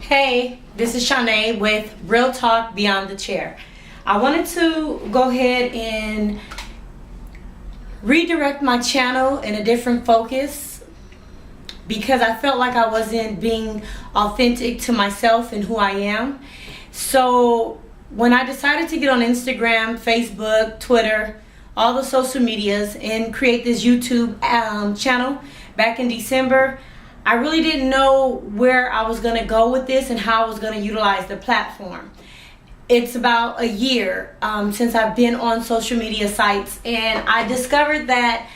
Hey, this is Shanae with Real Talk Beyond the Chair. I wanted to go ahead and redirect my channel in a different focus because I felt like I wasn't being authentic to myself and who I am. So when I decided to get on Instagram, Facebook, Twitter, all the social medias and create this YouTube channel back in December, I really didn't know where I was going to go with this and how I was going to utilize the platform. It's about a year since I've been on social media sites, and I discovered that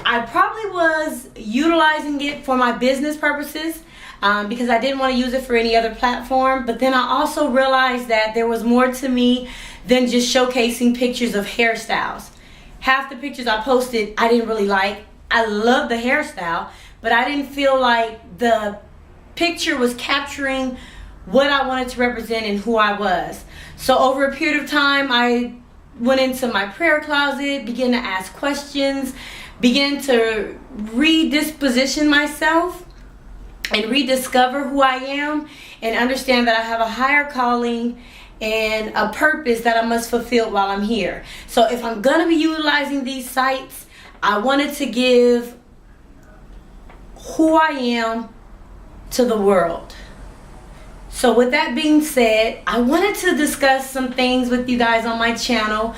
I probably was utilizing it for my business purposes because I didn't want to use it for any other platform. But then I also realized that there was more to me than just showcasing pictures of hairstyles. Half the pictures I posted I didn't really like. I love the hairstyle, but I didn't feel like the picture was capturing what I wanted to represent and who I was. So over a period of time, I went into my prayer closet, began to ask questions, began to redisposition myself and rediscover who I am and understand that I have a higher calling and a purpose that I must fulfill while I'm here. So if I'm going to be utilizing these sites, I wanted to give who I am to the world. So with that being said, I wanted to discuss some things with you guys on my channel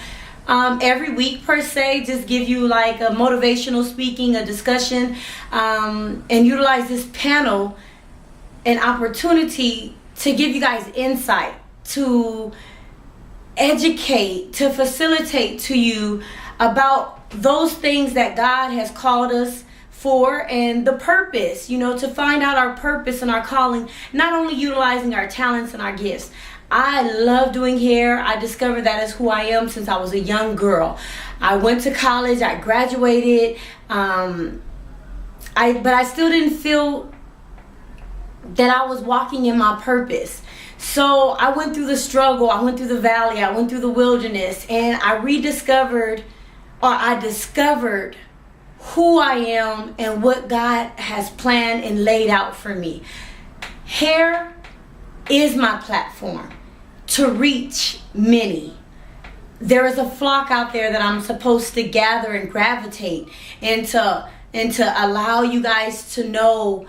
every week per se, just give you like a motivational speaking, a discussion, and utilize this panel, an opportunity to give you guys insight, to educate, to facilitate to you about those things that God has called us for and the purpose, to find out our purpose and our calling, not only utilizing our talents and our gifts. I love doing hair. I discovered that is who I am since I was a young girl. I went to college, I graduated, but I still didn't feel that I was walking in my purpose. So I went through the struggle, I went through the valley, I went through the wilderness, and I discovered who I am and what God has planned and laid out for me. Hair is my platform to reach many. There is a flock out there that I'm supposed to gather and gravitate and to allow you guys to know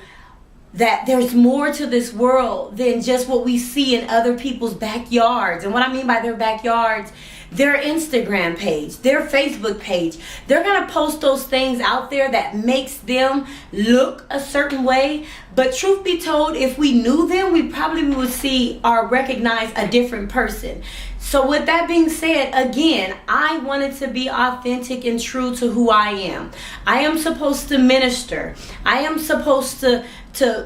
that there's more to this world than just what we see in other people's backyards. And what I mean by their backyards, their Instagram page, their Facebook page. They're going to post those things out there that makes them look a certain way. But truth be told, if we knew them, we probably would see or recognize a different person. So with that being said, again, I wanted to be authentic and true to who I am. I am supposed to minister. I am supposed to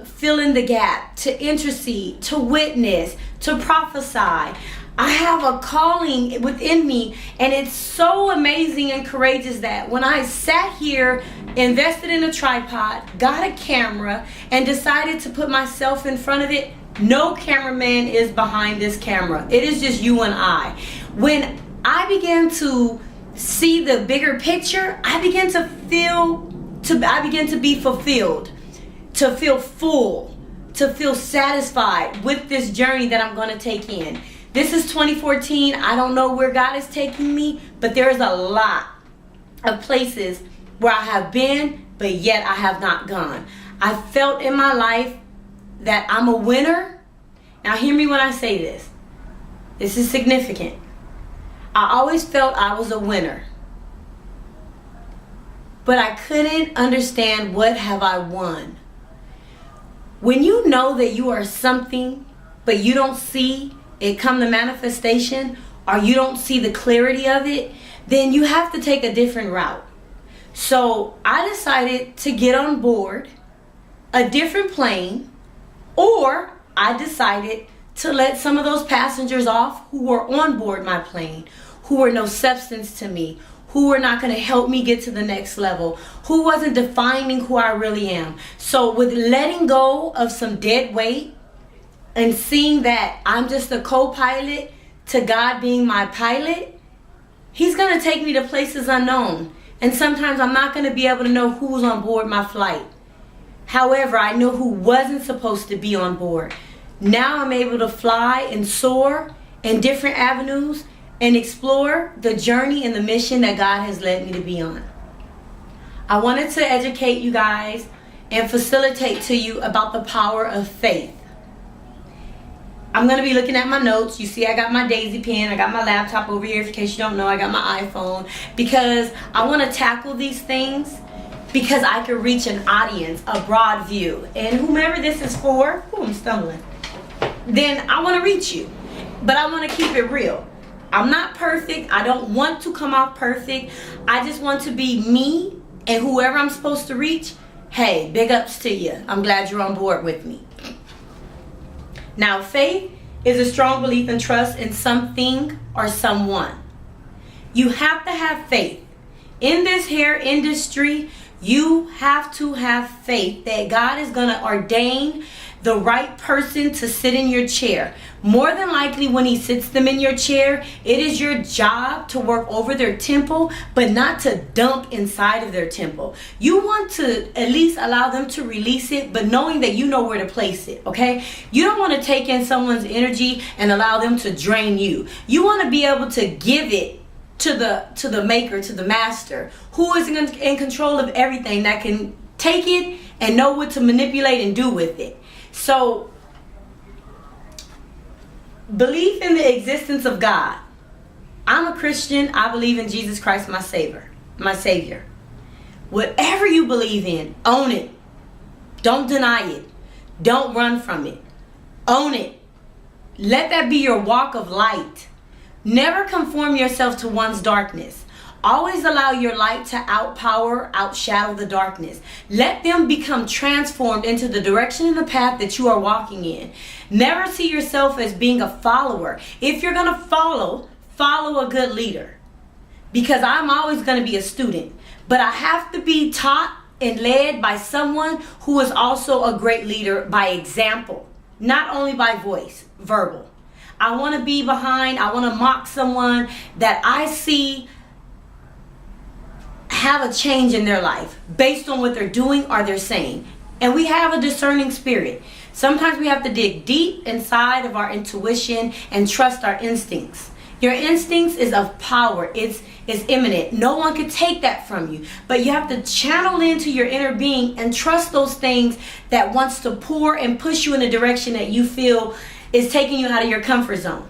fill in the gap, to intercede, to witness, to prophesy. I have a calling within me, and it's so amazing and courageous that when I sat here, invested in a tripod, got a camera, and decided to put myself in front of it, no cameraman is behind this camera. It is just you and I. When I began to see the bigger picture, I began to be fulfilled, to feel full, to feel satisfied with this journey that I'm going to take in. This is 2014. I don't know where God is taking me, but there is a lot of places where I have been, but yet I have not gone. I felt in my life that I'm a winner. Now hear me when I say this. This is significant. I always felt I was a winner, but I couldn't understand what have I won. When you know that you are something, but you don't see it come to manifestation, or you don't see the clarity of it, then you have to take a different route. So I decided to get on board a different plane, or I decided to let some of those passengers off who were on board my plane, who were no substance to me, who were not going to help me get to the next level, who wasn't defining who I really am. So with letting go of some dead weight and seeing that I'm just a co-pilot to God being my pilot, He's going to take me to places unknown. And sometimes I'm not going to be able to know who's on board my flight. However, I know who wasn't supposed to be on board. Now I'm able to fly and soar in different avenues and explore the journey and the mission that God has led me to be on. I wanted to educate you guys and facilitate to you about the power of faith. I'm going to be looking at my notes. You see I got my daisy pen. I got my laptop over here. In case you don't know, I got my iPhone. Because I want to tackle these things because I can reach an audience, a broad view. And whomever this is for, I'm stumbling, then I want to reach you. But I want to keep it real. I'm not perfect. I don't want to come off perfect. I just want to be me, and whoever I'm supposed to reach, hey, big ups to you. I'm glad you're on board with me. Now, faith is a strong belief and trust in something or someone. You have to have faith. In this hair industry, you have to have faith that God is going to ordain the right person to sit in your chair. More than likely, when he sits them in your chair, it is your job to work over their temple, but not to dump inside of their temple. You want to at least allow them to release it, but knowing that you know where to place it, okay? You don't want to take in someone's energy and allow them to drain you. You want to be able to give it to the maker, to the master, who is in control of everything, that can take it and know what to manipulate and do with it. So, belief in the existence of God. I'm a Christian. I believe in Jesus Christ, my Savior. Whatever you believe in, own it. Don't deny it. Don't run from it. Own it. Let that be your walk of light. Never conform yourself to one's darkness. Always allow your light to outshadow the darkness. Let them become transformed into the direction and the path that you are walking in. Never see yourself as being a follower. If you're going to follow a good leader. Because I'm always going to be a student. But I have to be taught and led by someone who is also a great leader by example. Not only by voice, verbal. I want to be behind, I want to mock someone that I see have a change in their life based on what they're doing or they're saying. And we have a discerning spirit. Sometimes we have to dig deep inside of our intuition and trust our instincts. Your instincts is of power. It's imminent. No one can take that from you. But you have to channel into your inner being and trust those things that wants to pour and push you in a direction that you feel is taking you out of your comfort zone.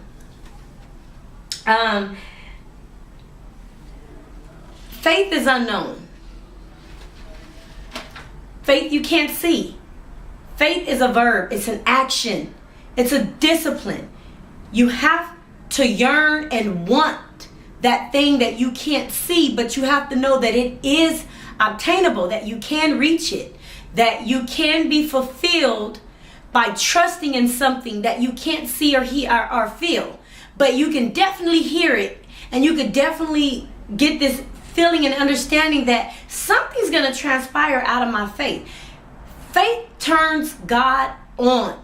Faith is unknown. Faith you can't see. Faith is a verb. It's an action. It's a discipline. You have to yearn and want that thing that you can't see, but you have to know that it is obtainable, that you can reach it, that you can be fulfilled by trusting in something that you can't see or hear or feel. But you can definitely hear it, and you could definitely get this feeling and understanding that something's going to transpire out of my faith. Faith turns God on.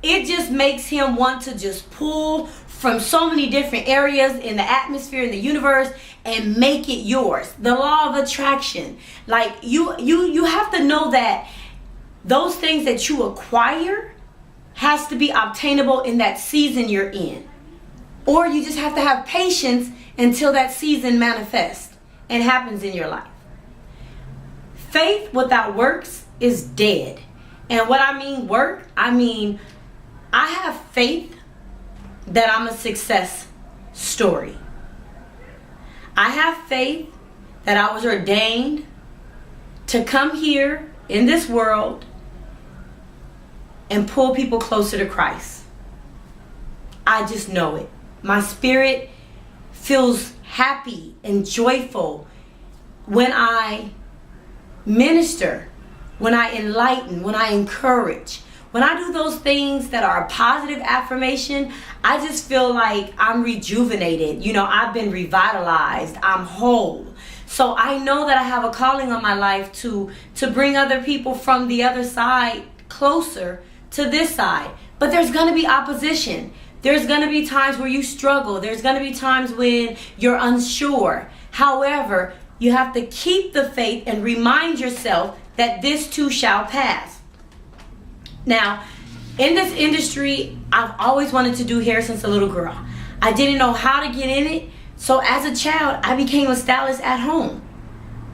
It just makes him want to just pull from so many different areas in the atmosphere, in the universe, and make it yours. The law of attraction. Like you have to know that those things that you acquire has to be obtainable in that season you're in. Or you just have to have patience until that season manifests and happens in your life. Faith without works is dead. And what I mean work, I mean I have faith that I'm a success story. I have faith that I was ordained to come here in this world and pull people closer to Christ. I just know it. My spirit feels happy and joyful when I minister, when I enlighten, when I encourage. When I do those things that are a positive affirmation, I just feel like I'm rejuvenated. You know, I've been revitalized. I'm whole. So I know that I have a calling on my life to bring other people from the other side closer to this side. But there's going to be opposition. There's going to be times where you struggle. There's going to be times when you're unsure. However, you have to keep the faith and remind yourself that this too shall pass. Now, In this industry, I've always wanted to do hair since a little girl. I didn't know how to get in it, so as a child, I became a stylist at home.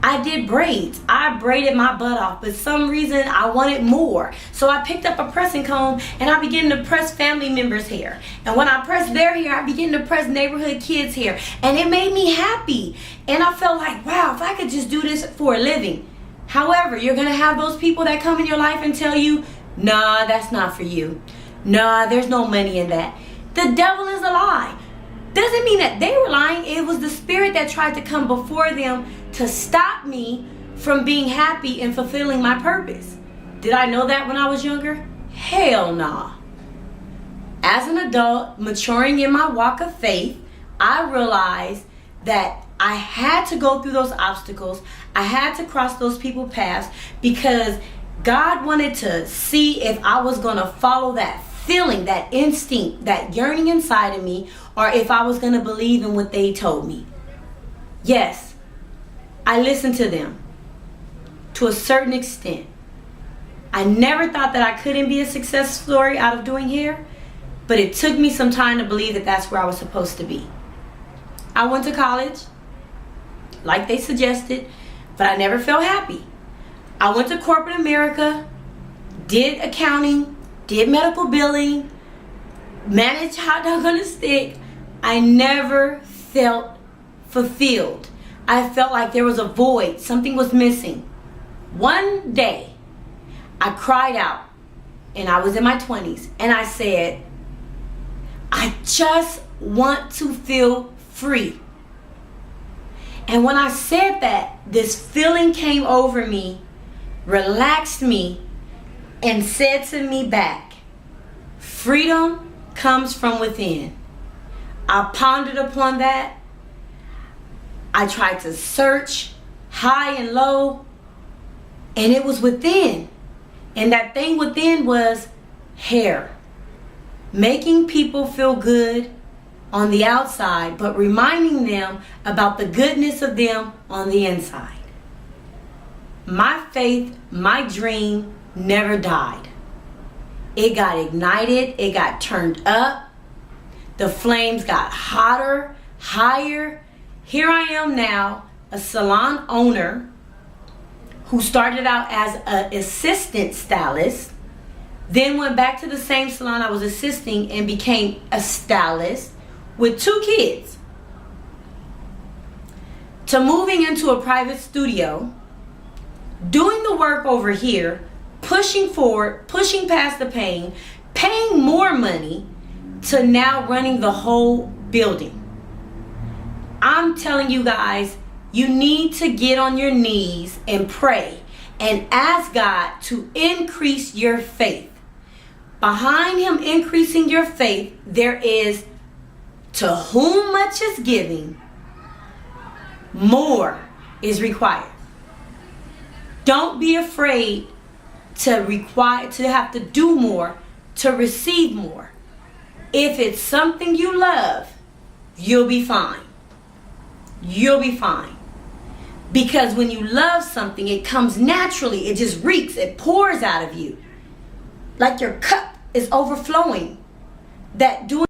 I did braids. I braided my butt off, but some reason I wanted more. So I picked up a pressing comb and I began to press family members' hair. And when I pressed their hair, I began to press neighborhood kids' hair. And it made me happy. And I felt like, wow, if I could just do this for a living. However, you're going to have those people that come in your life and tell you, nah, that's not for you. Nah, there's no money in that. The devil is a lie. Doesn't mean that they were lying. It was the spirit that tried to come before them to stop me from being happy and fulfilling my purpose. Did I know that when I was younger? Hell nah. As an adult, maturing in my walk of faith, I realized that I had to go through those obstacles. I had to cross those people's paths because God wanted to see if I was going to follow that feeling, that instinct, that yearning inside of me, or if I was going to believe in what they told me. Yes, I listened to them to a certain extent. I never thought that I couldn't be a success story out of doing hair, but it took me some time to believe that that's where I was supposed to be. I went to college, like they suggested, but I never felt happy. I went to corporate America, did accounting, did medical billing, managed hot dog on a stick. I never felt fulfilled. I felt like there was a void. Something was missing. One day, I cried out, and I was in my 20s, and I said, I just want to feel free. And when I said that, this feeling came over me, relaxed me, and said to me back, freedom comes from within. I pondered upon that. I tried to search high and low, and it was within. And that thing within was hair. Making people feel good on the outside, but reminding them about the goodness of them on the inside. My faith, my dream never died. It got ignited, it got turned up. The flames got hotter, higher. Here I am now, a salon owner who started out as an assistant stylist, then went back to the same salon I was assisting and became a stylist with 2 kids, to moving into a private studio, doing the work over here, pushing forward, pushing past the pain, paying more money, to now running the whole building. I'm telling you guys, you need to get on your knees and pray and ask God to increase your faith. Behind Him increasing your faith, there is, to whom much is given, more is required. Don't be afraid to have to do more to receive more. If it's something you love, you'll be fine. You'll be fine. Because when you love something, it comes naturally. It just reeks. It pours out of you. Like your cup is overflowing. That doing